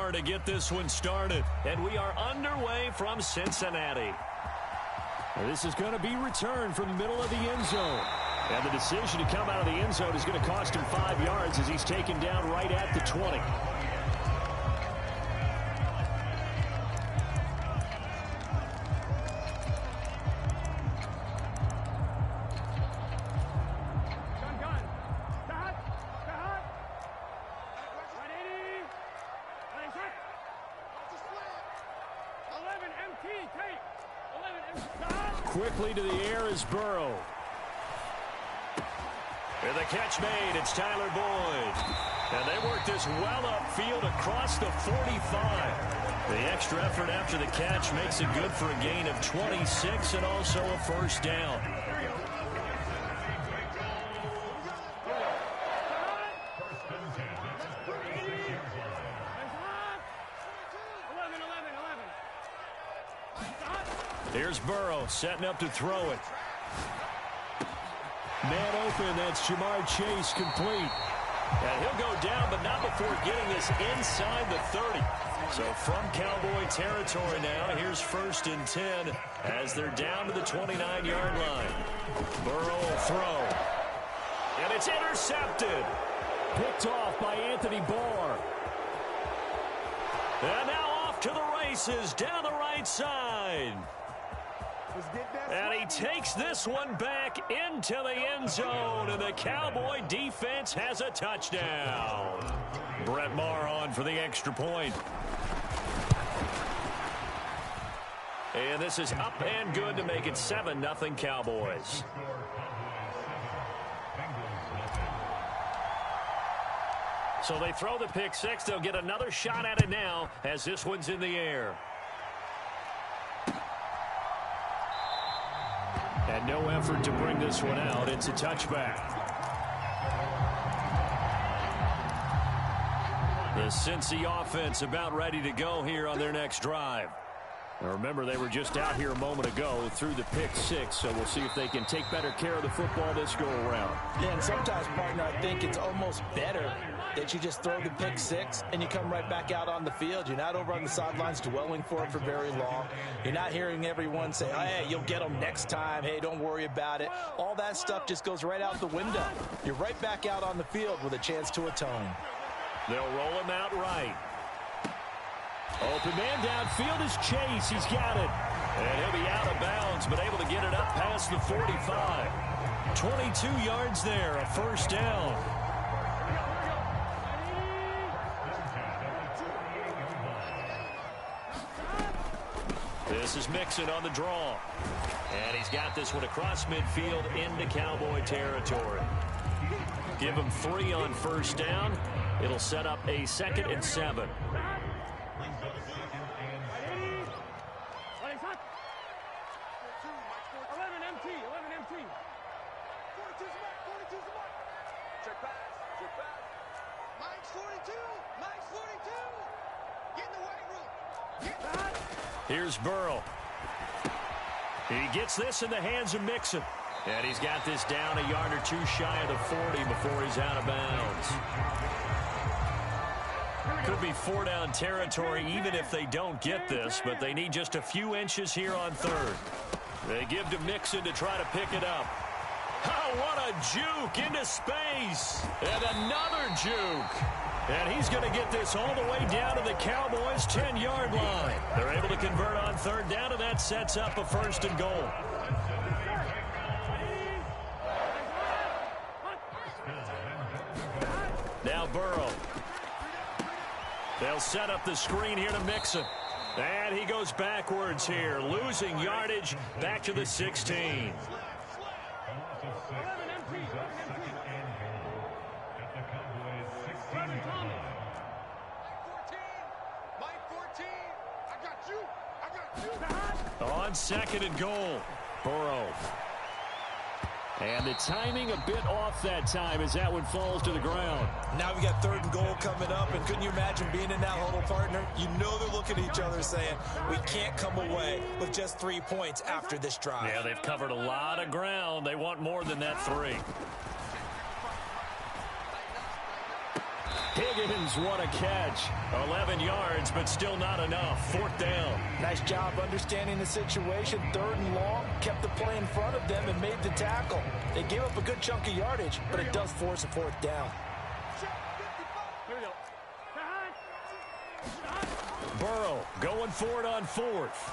more to get this one started. And we are underway from Cincinnati. This is going to be returned from the middle of the end zone. And the decision to come out of the end zone is going to cost him 5 yards as he's taken down right at the 20. Quickly to the air is Burrow. And the catch made. It's Tyler Boyd. And they work this well upfield across the 45. The extra effort after the catch makes it good for a gain of 26 and also a first down. Here's Burrow setting up to throw it. Man open, that's Jamar Chase complete. And he'll go down, but not before getting this inside the 30. So from Cowboy territory now, here's 1st and 10 as they're down to the 29-yard line. Burrow will throw. And it's intercepted. Picked off by Anthony Barr. And now off to the races down the right side. And he takes this one back into the end zone, and the Cowboy defense has a touchdown. Brett Maher on for the extra point. And this is up and good to make it 7-0 Cowboys. So they throw the pick six. They'll get another shot at it now as this one's in the air. And no effort to bring this one out. It's a touchback. The Cincy offense about ready to go here on their next drive. Now remember, they were just out here a moment ago through the pick six, so we'll see if they can take better care of the football this go around. Yeah, and sometimes, partner, I think it's almost better that you just throw the pick six and you come right back out on the field. You're not over on the sidelines dwelling for it for very long. You're not hearing everyone say, oh, hey, you'll get them next time. Hey, don't worry about it. All that stuff just goes right out the window. You're right back out on the field with a chance to atone. They'll roll him out right. Open man downfield is Chase. He's got it. And he'll be out of bounds, but able to get it up past the 45. 22 yards there, a first down. This is Mixon on the draw. And he's got this one across midfield into Cowboy territory. Give him 3 on first down. It'll set up a 2nd and 7. Here's Burrow. He gets this in the hands of Mixon. And he's got this down a yard or two shy of the 40 before he's out of bounds. Could be 4-down territory even if they don't get this, but they need just a few inches here on 3rd. They give to Mixon to try to pick it up. Oh, what a juke into space. And another juke. And he's going to get this all the way down to the Cowboys' 10-yard line. They're able to convert on 3rd down, and that sets up a 1st and goal. Now Burrow. They'll set up the screen here to Mixon. And he goes backwards here, losing yardage back to the 16. On 2nd and goal, Burrow. And the timing a bit off that time as that one falls to the ground. Now we got 3rd and goal coming up, and couldn't you imagine being in that huddle, partner? You know they're looking at each other saying, we can't come away with just 3 points after this drive. Yeah, they've covered a lot of ground. They want more than that 3. Higgins, what a catch. 11 yards, but still not enough. Fourth down. Nice job understanding the situation. Third and long, kept the play in front of them and made the tackle. They gave up a good chunk of yardage, but it does force a fourth down. Burrow going for it on fourth.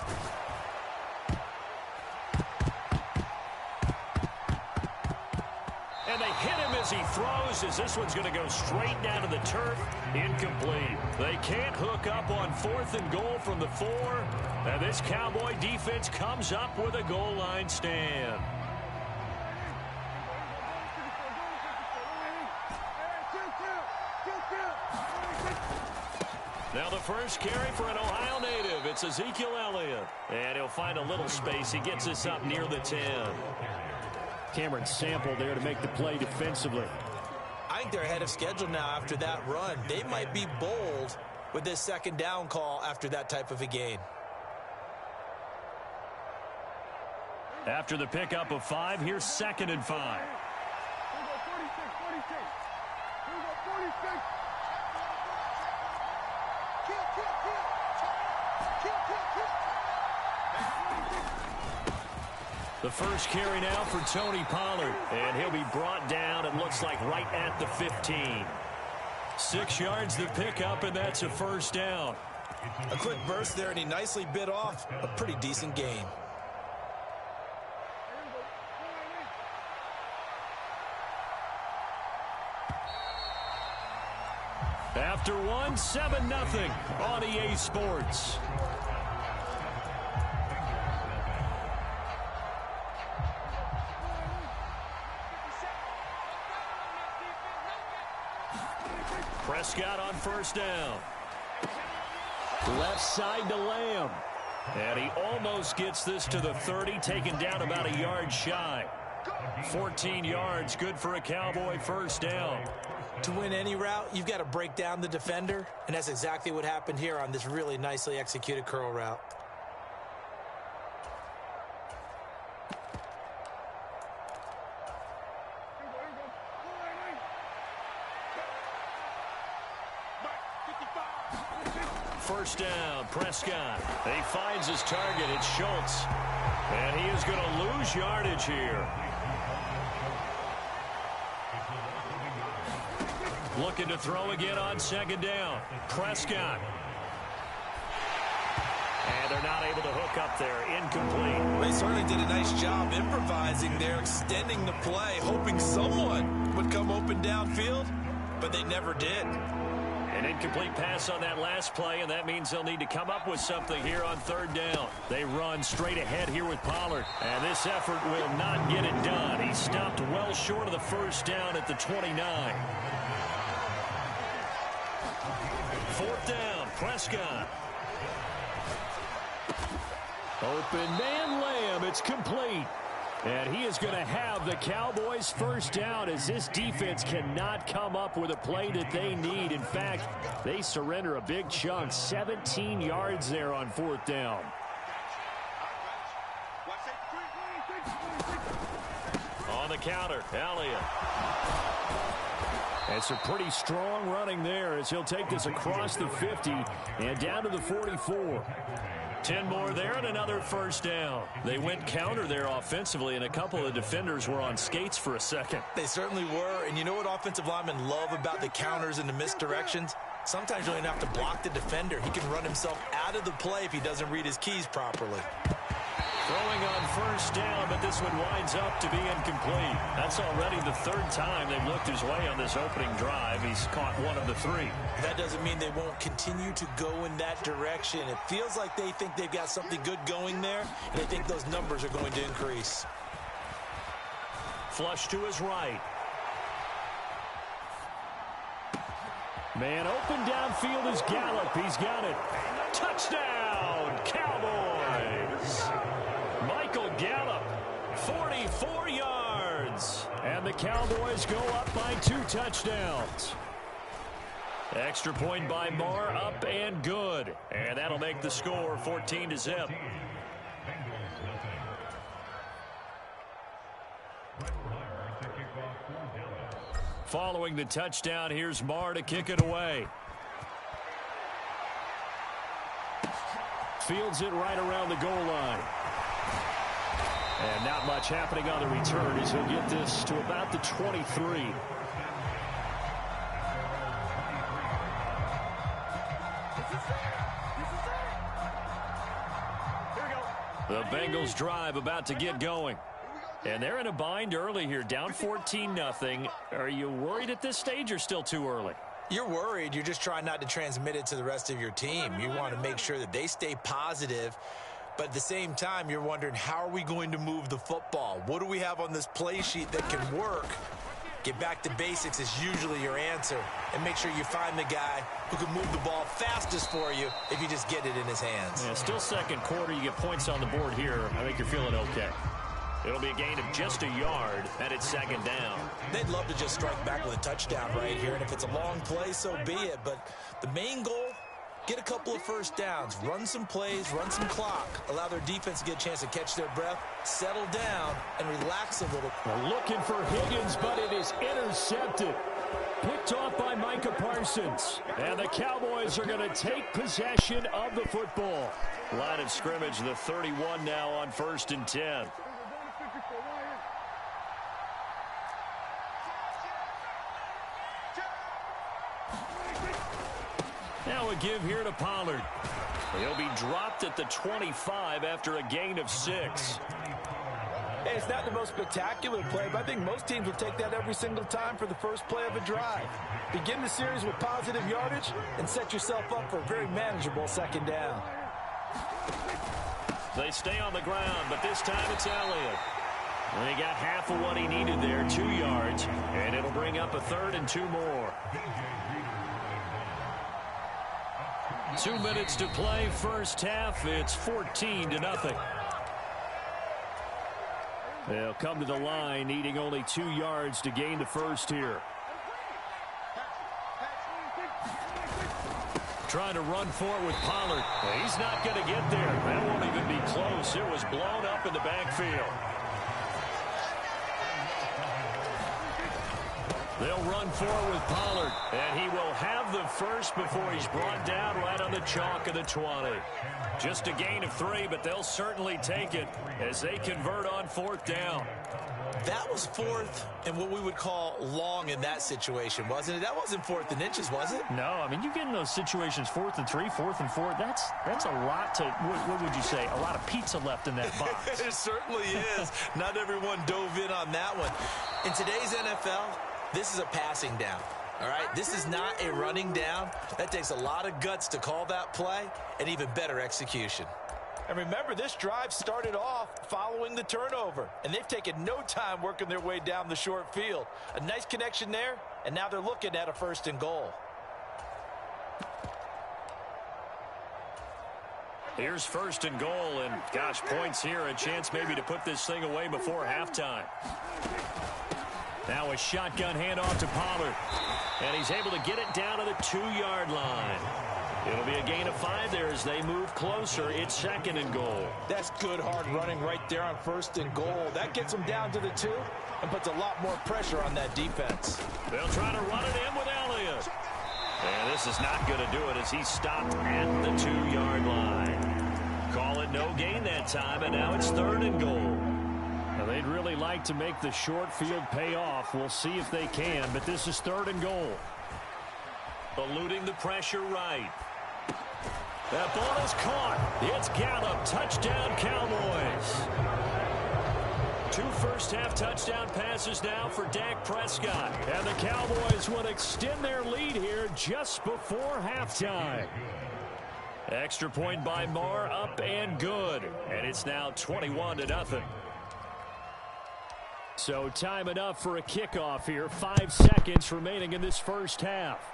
And they hit him as he throws, as this one's going to go straight down to the turf. Incomplete. They can't hook up on fourth and goal from the 4. And this Cowboy defense comes up with a goal line stand. Now the first carry for an Ohio native. It's Ezekiel Elliott. And he'll find a little space. He gets us up near the 10. Cameron Sample there to make the play defensively. I think they're ahead of schedule now after that run. They might be bold with this second down call after that type of a gain. After the pickup of 5, here's 2nd and 5. The first carry now for Tony Pollard. And he'll be brought down, it looks like, right at the 15. 6 yards the pickup, and that's a first down. A quick burst there, and he nicely bit off a pretty decent gain. After one, 7-0 on EA Sports. Prescott on first down. Left side to Lamb. And he almost gets this to the 30, taken down about a yard shy. 14 yards, good for a Cowboy first down. To win any route, you've got to break down the defender, and that's exactly what happened here on this really nicely executed curl route. First down, Prescott. He finds his target. It's Schultz. And he is going to lose yardage here. Looking to throw again on second down. Prescott. And they're not able to hook up there. Incomplete. They certainly did a nice job improvising there, extending the play, hoping someone would come open downfield, but they never did. An incomplete pass on that last play, and that means they'll need to come up with something here on third down. They run straight ahead here with Pollard, and this effort will not get it done. He stopped well short of the first down at the 29. Fourth down, Prescott. Open man Lamb. It's complete. And he is going to have the Cowboys first down as this defense cannot come up with a play that they need. In fact, they surrender a big chunk. 17 yards there on fourth down. On the counter, Elliott. It's a pretty strong running there as he'll take this across the 50 and down to the 44. 10 more there and another first down. They went counter there offensively, and a couple of defenders were on skates for a second. They certainly were, and you know what offensive linemen love about the counters and the misdirections? Sometimes you don't even have to block the defender. He can run himself out of the play if he doesn't read his keys properly. Throwing on first down, but this one winds up to be incomplete. That's already the third time they've looked his way on this opening drive. He's caught one of the 3. That doesn't mean they won't continue to go in that direction. It feels like they think they've got something good going there, and they think those numbers are going to increase. Flush to his right. Man open downfield is Gallup. He's got it. Touchdown, Cowboys! Michael Gallup, 44 yards. And the Cowboys go up by 2 touchdowns. Extra point by Marr, up and good. And that'll make the score 14-0. Following the touchdown, here's Marr to kick it away. Fields it right around the goal line. And not much happening on the return as he'll get this to about the 23. The Bengals drive about to get going. And they're in a bind early here, down 14-0. Are you worried at this stage or still too early? You're worried. You're just trying not to transmit it to the rest of your team. You want to make sure that they stay positive. But at the same time, you're wondering, how are we going to move the football? What do we have on this play sheet that can work? Get back to basics is usually your answer. And make sure you find the guy who can move the ball fastest for you if you just get it in his hands. Yeah, still second quarter. You get points on the board here. I think you're feeling okay. It'll be a gain of just a yard, and it's second down. They'd love to just strike back with a touchdown right here, and if it's a long play, so be it. But the main goal, get a couple of first downs, run some plays, run some clock, allow their defense to get a chance to catch their breath, settle down, and relax a little. They're looking for Higgins, but it is intercepted. Picked off by Micah Parsons. And the Cowboys are going to take possession of the football. Line of scrimmage, the 31 now on 1st and 10. Now a give here to Pollard. He'll be dropped at the 25 after a gain of 6. Hey, it's not the most spectacular play, but I think most teams will take that every single time for the first play of a drive. Begin the series with positive yardage and set yourself up for a very manageable second down. They stay on the ground, but this time it's Elliott. And he got half of what he needed there, 2 yards, and it'll bring up a 3rd and 2 more. 2 minutes to play, first half. It's 14-0. They'll come to the line, needing only 2 yards to gain the first here. Trying to run for it with Pollard. He's not going to get there. That won't even be close. It was blown up in the backfield. They'll run forward with Pollard, and he will have the first before he's brought down right on the chalk of the 20. Just a gain of 3, but they'll certainly take it as they convert on 4th down. That was 4th and what we would call long in that situation, wasn't it? That wasn't 4th and inches, was it? No, I mean, you get in those situations 4th and 3, 4th and 4. That's a lot to, what would you say, a lot of pizza left in that box. It certainly is. Not everyone dove in on that one. In today's NFL, this is a passing down, all right? This is not a running down. That takes a lot of guts to call that play and even better execution. And remember, this drive started off following the turnover, and they've taken no time working their way down the short field. A nice connection there, and now they're looking at a 1st and goal. Here's 1st and goal, and gosh, points here, a chance maybe to put this thing away before halftime. Now a shotgun handoff to Pollard. And he's able to get it down to the 2-yard line. It'll be a gain of 5 there as they move closer. It's 2nd and goal. That's good hard running right there on 1st and goal. That gets them down to the 2 and puts a lot more pressure on that defense. They'll try to run it in with Elliott. And this is not going to do it as he's stopped at the 2-yard line. Call it no gain that time, and now it's 3rd and goal. Now they'd really like to make the short field pay off. We'll see if they can, but this is 3rd and goal. Eluding the pressure right. That ball is caught. It's Gallup. Touchdown, Cowboys. 2 first-half touchdown passes now for Dak Prescott. And the Cowboys will extend their lead here just before halftime. Extra point by Marr, up and good. And it's now 21-0. So time enough for a kickoff here. 5 seconds remaining in this first half.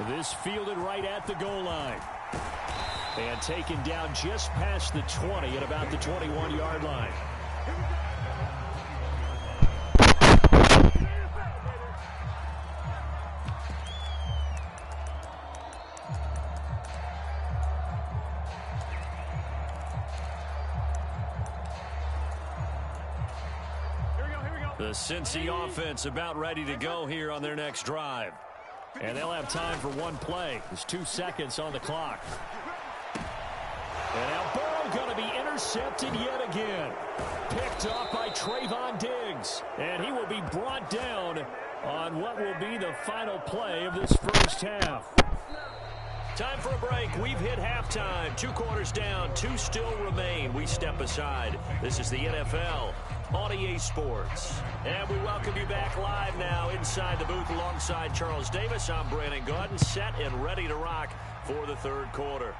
This fielded right at the goal line. And taken down just past the 20 at about the 21-yard line. Here we go. The Cincy offense about ready to go here on their next drive. And they'll have time for one play. There's 2 seconds on the clock. And now Burrow going to be intercepted yet again. Picked off by Trayvon Diggs. And he will be brought down on what will be the final play of this first half. Time for a break. We've hit halftime. 2 quarters down. 2 still remain. We step aside. This is the NFL on EA Sports. And we welcome you back live now inside the booth alongside Charles Davis. I'm Brandon Gaudin, set and ready to rock for the third quarter.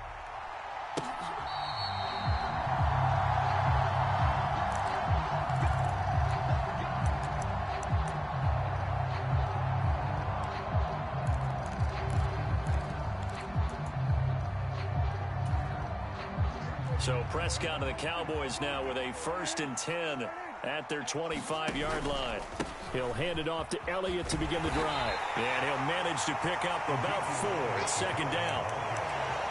So Prescott of the Cowboys now with a 1st and 10 at their 25-yard line. He'll hand it off to Elliott to begin the drive. And he'll manage to pick up about 4. It's 2nd down.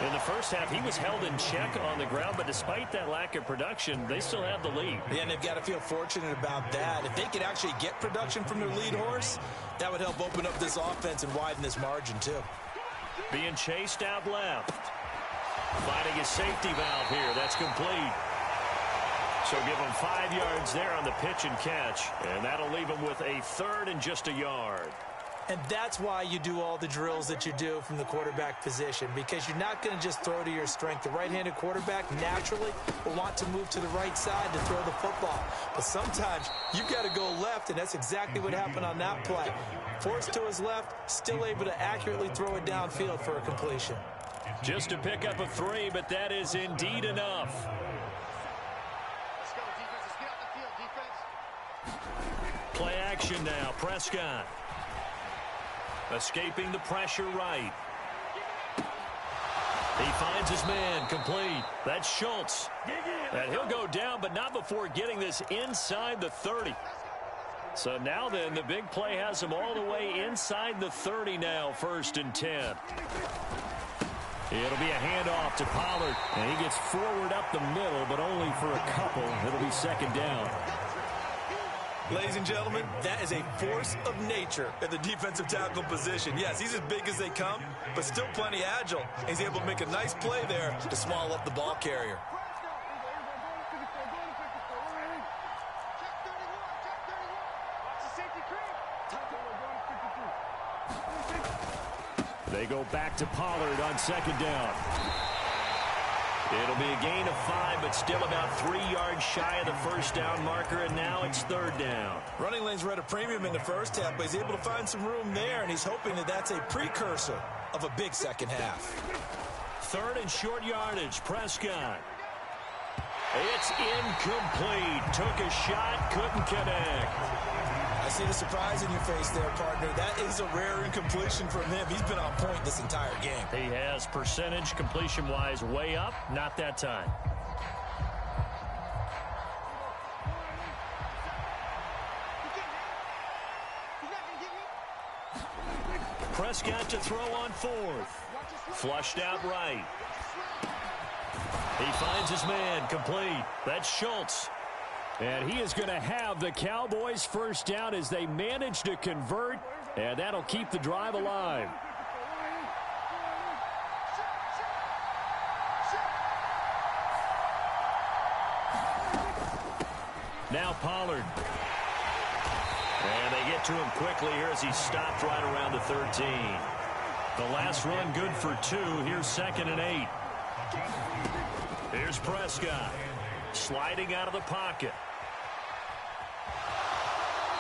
In the first half, he was held in check on the ground, but despite that lack of production, they still have the lead. Yeah, and they've got to feel fortunate about that. If they could actually get production from their lead horse, that would help open up this offense and widen this margin, too. Being chased out left. Finding a safety valve here. That's complete. So give him 5 yards there on the pitch and catch. And that'll leave him with a 3rd and just a yard. And that's why you do all the drills that you do from the quarterback position, because you're not going to just throw to your strength. The right-handed quarterback naturally will want to move to the right side to throw the football. But sometimes you've got to go left, and that's exactly what happened on that play. Forced to his left, still able to accurately throw it downfield for a completion. Just to pick up a 3, but that is indeed enough. Let's go, defense. Let's get out the field, defense. Play action now. Prescott. Escaping the pressure right. He finds his man. Complete. That's Schultz. And he'll go down, but not before getting this inside the 30. So now then, the big play has him all the way inside the 30 now, 1st and 10. It'll be a handoff to Pollard. And he gets forward up the middle, but only for a couple. It'll be 2nd down. Ladies and gentlemen, that is a force of nature at the defensive tackle position. Yes, he's as big as they come, but still plenty agile. He's able to make a nice play there to swallow up the ball carrier. They go back to Pollard on 2nd down. It'll be a gain of 5, but still about 3 yards shy of the 1st down marker, and now it's 3rd down. Running lanes were at a premium in the first half, but he's able to find some room there, and he's hoping that that's a precursor of a big second half. 3rd and short yardage. Prescott. It's incomplete. Took a shot, couldn't connect. I see the surprise in your face there, partner. That is a rare incompletion from him. He's been on point this entire game. He has percentage completion-wise way up. Not that time. Prescott to throw on 4th. Flushed out right. He finds his man. Complete. That's Schultz. And he is going to have the Cowboys 1st down as they manage to convert, and that'll keep the drive alive. Now Pollard. And they get to him quickly here as he stopped right around the 13. The last run good for 2. Here's 2nd and 8. Here's Prescott. Sliding out of the pocket.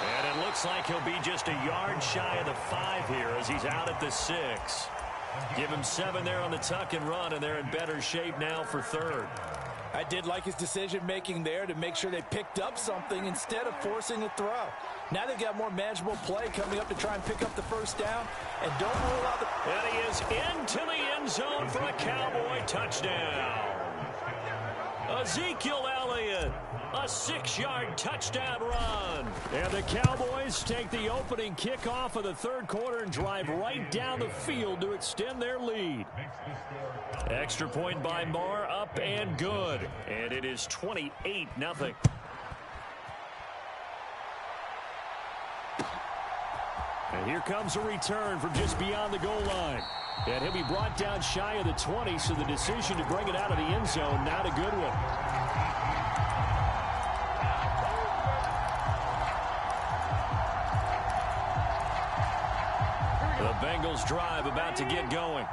And it looks like he'll be just a yard shy of the 5 here as he's out at the 6. Give him 7 there on the tuck and run, and they're in better shape now for 3rd. I did like his decision-making there to make sure they picked up something instead of forcing a throw. Now they've got more manageable play coming up to try and pick up the 1st down. And don't rule out the... And he is into the end zone for a Cowboy touchdown. Ezekiel Elliott, a 6-yard touchdown run. And the Cowboys take the opening kickoff of the 3rd quarter and drive right down the field to extend their lead. Extra point by Marr, up and good. And it is 28-0. And here comes a return from just beyond the goal line. And he'll be brought down shy of the 20, so the decision to bring it out of the end zone, not a good one. The Bengals drive about to get going.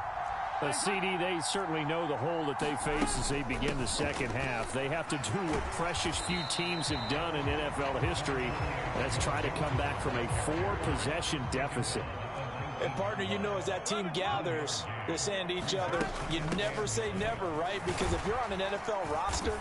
The CD, they certainly know the hole that they face as they begin the second half. They have to do what precious few teams have done in NFL history. That's try to come back from a 4-possession deficit. And, partner, you know, as that team gathers, they're saying to each other, you never say never, right? Because if you're on an NFL roster,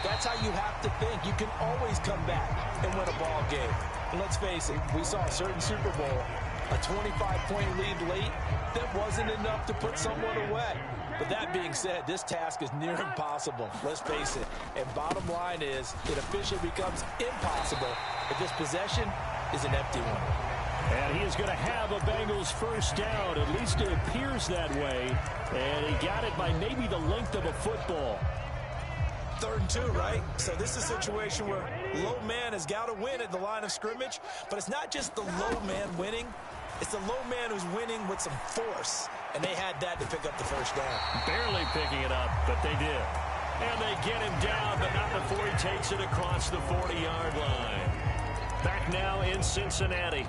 that's how you have to think. You can always come back and win a ball game. And let's face it, we saw a certain Super Bowl, a 25-point lead late, that wasn't enough to put someone away. But that being said, this task is near impossible. Let's face it. And bottom line is, it officially becomes impossible if this possession is an empty one. And he is going to have a Bengals first down. At least it appears that way. And he got it by maybe the length of a football. 3rd and 2, right? So this is a situation where low man has got to win at the line of scrimmage. But it's not just the low man winning. It's the low man who's winning with some force. And they had that to pick up the first down. Barely picking it up, but they did. And they get him down, but not before he takes it across the 40-yard line. Back now in Cincinnati.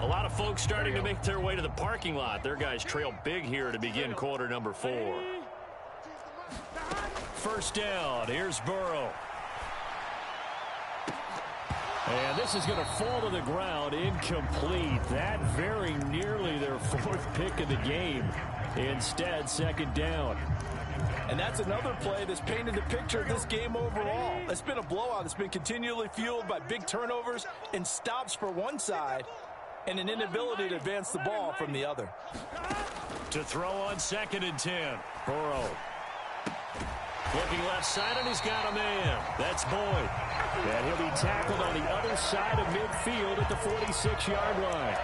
A lot of folks starting to make their way to the parking lot. Their guys trail big here to begin quarter number 4. First down. Here's Burrow. And this is going to fall to the ground, incomplete. That very nearly their 4th pick of the game. Instead, second down. And that's another play that's painted the picture of this game overall. It's been a blowout. It's been continually fueled by big turnovers and stops for one side and an inability to advance the ball from the other. To throw on 2nd and 10. Burrow. Looking left side, and he's got a man. That's Boyd. And he'll be tackled on the other side of midfield at the 46-yard line.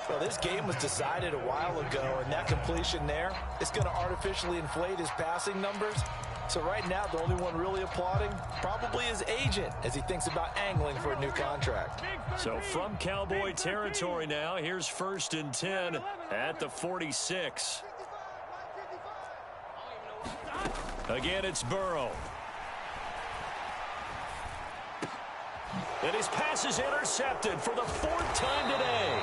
Well, this game was decided a while ago, and that completion there, it's going to artificially inflate his passing numbers. So right now, the only one really applauding probably his agent as he thinks about angling for a new contract. So from Cowboy territory now, here's 1st and 10 at the 46. Again, it's Burrow. And his pass is intercepted for the 4th time today.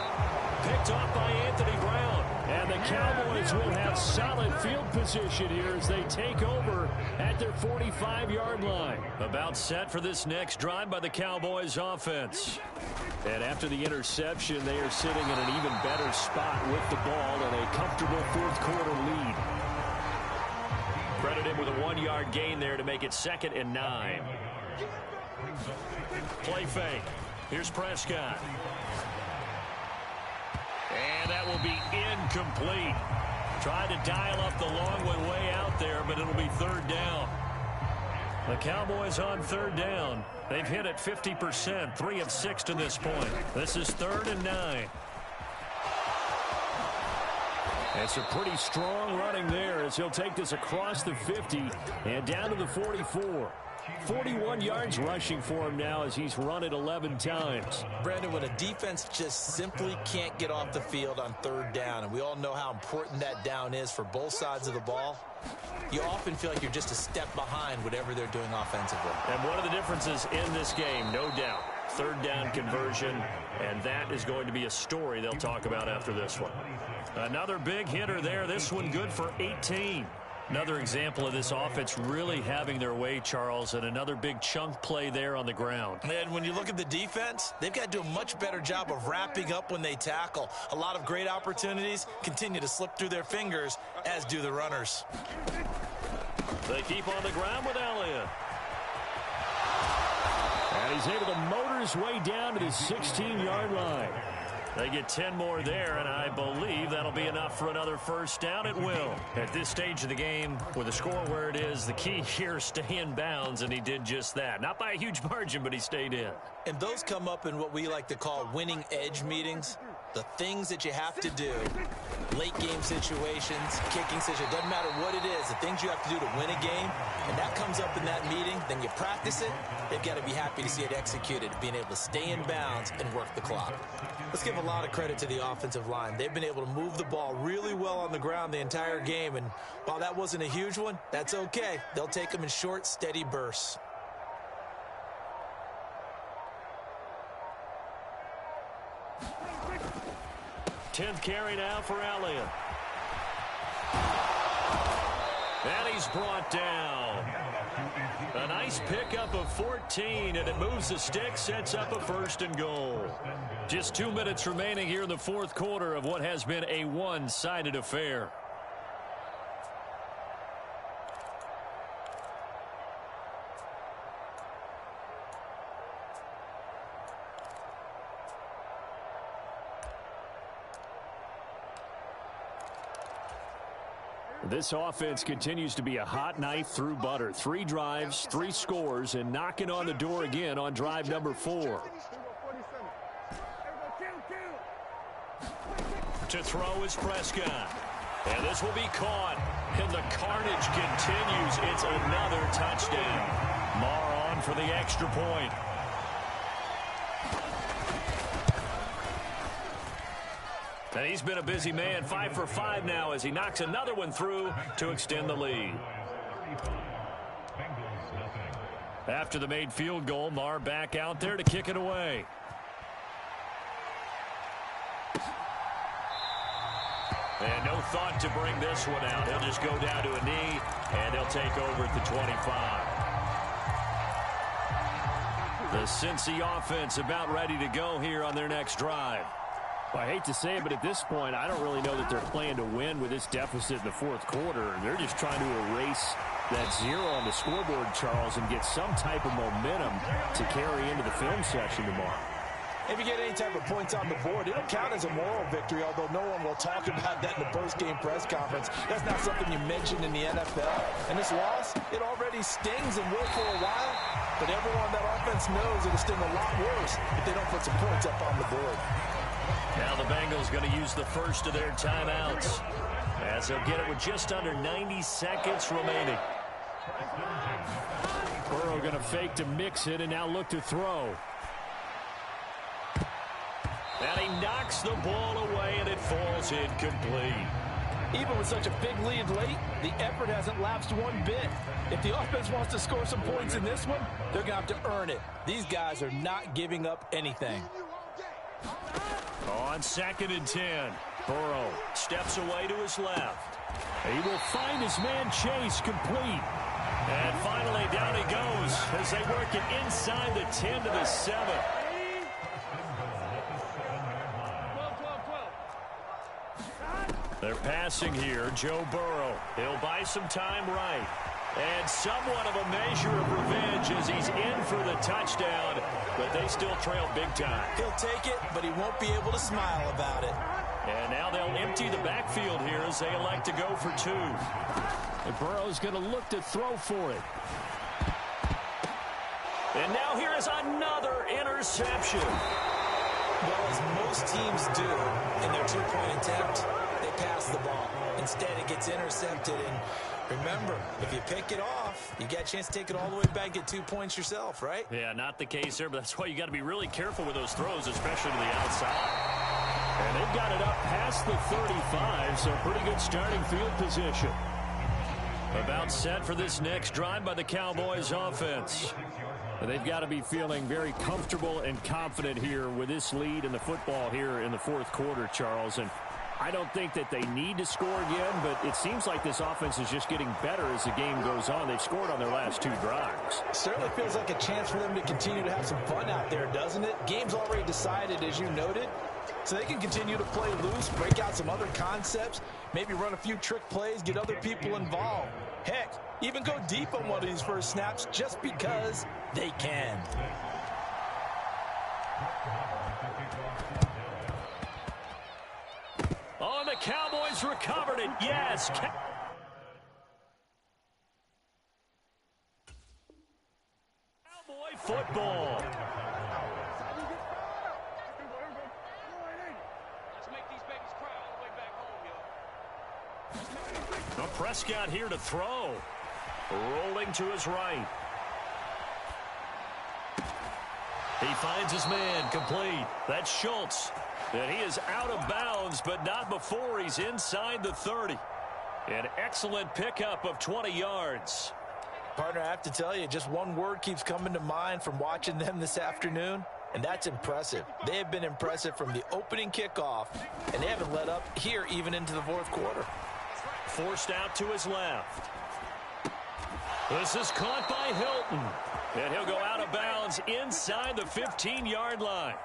Picked off by Anthony Brown. And the Cowboys will have solid field position here as they take over at their 45-yard line. About set for this next drive by the Cowboys offense. And after the interception, they are sitting in an even better spot with the ball and a comfortable 4th quarter lead. Credit him with a 1-yard gain there to make it 2nd and 9. Play fake. Here's Prescott. And that will be incomplete. Tried to dial up the long one way out there, but it'll be 3rd down. The Cowboys on 3rd down. They've hit it 50%, 3 of 6 to this point. This is 3rd and 9. It's a pretty strong running there as he'll take this across the 50 and down to the 44. 41 yards rushing for him now as he's run it 11 times. Brandon, when a defense just simply can't get off the field on 3rd down, and we all know how important that down is for both sides of the ball, you often feel like you're just a step behind whatever they're doing offensively. And one of the differences in this game, no doubt, 3rd down conversion, and that is going to be a story they'll talk about after this one. Another big hitter there. This one good for 18. Another example of this offense really having their way, Charles, and another big chunk play there on the ground. And when you look at the defense, they've got to do a much better job of wrapping up when they tackle. A lot of great opportunities continue to slip through their fingers, as do the runners. They keep on the ground with Elliott. And he's able to motor his way down to the 16-yard line. They get 10 more there, and I believe that'll be enough for another first down. It will. At this stage of the game, with the score where it is, the key here is stay in bounds, and he did just that. Not by a huge margin, but he stayed in. And those come up in what we like to call winning edge meetings. The things that you have to do, late game situations, kicking situations, doesn't matter what it is, the things you have to do to win a game, and that comes up in that meeting, then you practice it, they've got to be happy to see it executed, being able to stay in bounds and work the clock. Let's give a lot of credit to the offensive line. They've been able to move the ball really well on the ground the entire game, and while that wasn't a huge one, that's okay. They'll take them in short, steady bursts. Tenth carry now for Elliott. And he's brought down. A nice pickup of 14, and it moves the stick, sets up a 1st and goal. Just 2 minutes remaining here in the fourth quarter of what has been a one-sided affair. This offense continues to be a hot knife through butter. 3 drives, 3 scores, and knocking on the door again on drive number 4. To throw is Prescott. And this will be caught. And the carnage continues. It's another touchdown. Marr on for the extra point. And he's been a busy man, 5 for 5 now as he knocks another one through to extend the lead. After the made field goal, Marr back out there to kick it away. And no thought to bring this one out. He'll just go down to a knee, and they'll take over at the 25. The Cincy offense about ready to go here on their next drive. Well, I hate to say it, but at this point, I don't really know that they're playing to win with this deficit in the fourth quarter. They're just trying to erase that 0 on the scoreboard, Charles, and get some type of momentum to carry into the film session tomorrow. If you get any type of points on the board, it'll count as a moral victory, although no one will talk about that in the post-game press conference. That's not something you mentioned in the NFL. And this loss, it already stings and will for a while, but everyone on that offense knows it'll sting a lot worse if they don't put some points up on the board. Now the Bengals going to use the first of their timeouts as they'll get it with just under 90 seconds remaining. Burrow going to fake to mix it and now look to throw. And he knocks the ball away and it falls incomplete. Even with such a big lead late, the effort hasn't lapsed one bit. If the offense wants to score some points in this one, they're going to have to earn it. These guys are not giving up anything. On 2nd and 10, Burrow steps away to his left. He will find his man Chase complete. And finally down he goes as they work it inside the 10 to the 7. They're passing here. Joe Burrow. He'll buy some time right. And somewhat of a measure of revenge as he's in for the touchdown, but they still trail big time. He'll take it, but he won't be able to smile about it. And now they'll empty the backfield here as they elect to go for 2. And Burrow's going to look to throw for it. And now here is another interception. Well, as most teams do in their 2-point attempt, they pass the ball. Instead, it gets intercepted. And remember, if you pick it off, you get a chance to take it all the way back, get 2 points yourself, right? Yeah, not the case here, but that's why you got to be really careful with those throws, especially to the outside. And they've got it up past the 35, so pretty good starting field position. About set for this next drive by the Cowboys offense. They've got to be feeling very comfortable and confident here with this lead in the football here in the fourth quarter, Charles. And I don't think that they need to score again, but it seems like this offense is just getting better as the game goes on. They've scored on their last 2 drives. Certainly feels like a chance for them to continue to have some fun out there, doesn't it? Game's already decided, as you noted, so they can continue to play loose, break out some other concepts, maybe run a few trick plays, get other people involved. Heck, even go deep on one of these first snaps just because they can. Oh, the Cowboys recovered it. Yes. Cowboy football. Let's make these babies cry all the way back home, yo. Well, Prescott here to throw. Rolling to his right. He finds his man, complete. That's Schultz. And he is out of bounds, but not before he's inside the 30. An excellent pickup of 20 yards. Partner, I have to tell you, just one word keeps coming to mind from watching them this afternoon, and that's impressive. They have been impressive from the opening kickoff, and they haven't let up here even into the fourth quarter. Forced out to his left. This is caught by Hilton. And he'll go out of bounds inside the 15-yard line.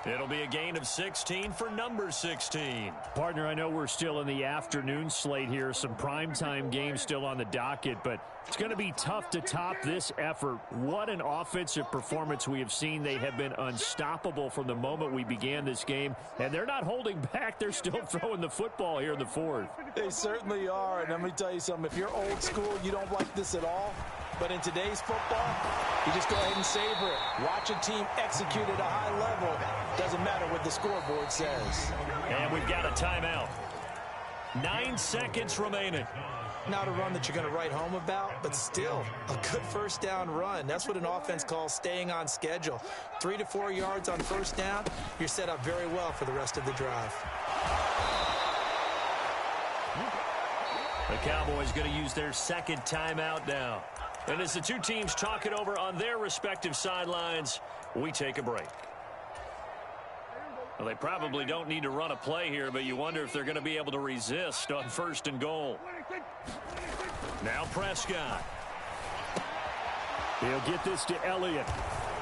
It'll be a gain of 16 for number 16. Partner, I know we're still in the afternoon slate here. Some primetime games still on the docket, but it's going to be tough to top this effort. What an offensive performance we have seen. They have been unstoppable from the moment we began this game, and they're not holding back. They're still throwing the football here in the fourth. They certainly are, and let me tell you something. If you're old school, you don't like this at all. But in today's football, you just go ahead and savor it. Watch a team execute at a high level. Doesn't matter what the scoreboard says. And we've got a timeout. 9 seconds remaining. Not a run that you're going to write home about, but still a good first down run. That's what an offense calls staying on schedule. 3 to 4 yards on first down, you're set up very well for the rest of the drive. The Cowboys going to use their second timeout now. And as the two teams talk it over on their respective sidelines, we take a break. Well, they probably don't need to run a play here, but you wonder if they're going to be able to resist on 1st and goal. Now Prescott. He'll get this to Elliott.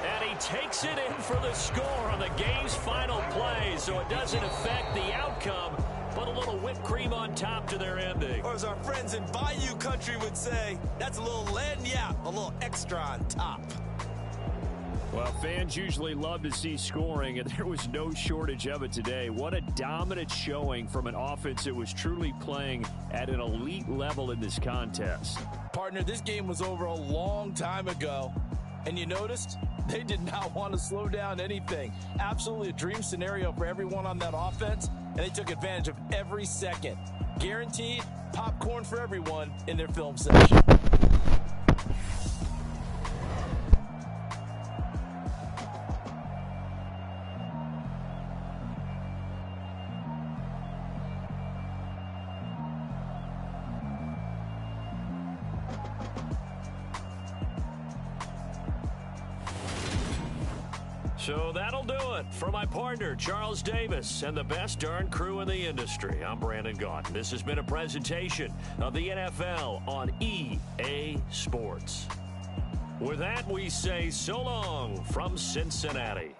And he takes it in for the score on the game's final play, so it doesn't affect the outcome. Put a little whipped cream on top to their ending. Or as our friends in Bayou Country would say, that's a little lagniappe, a little extra on top. Well, fans usually love to see scoring, and there was no shortage of it today. What a dominant showing from an offense that was truly playing at an elite level in this contest. Partner, this game was over a long time ago, and you noticed they did not want to slow down anything. Absolutely a dream scenario for everyone on that offense, and they took advantage of every second. Guaranteed popcorn for everyone in their film session. So that'll do it for my partner, Charles Davis, and the best darn crew in the industry. I'm Brandon Gaudin. This has been a presentation of the NFL on EA Sports. With that, we say so long from Cincinnati.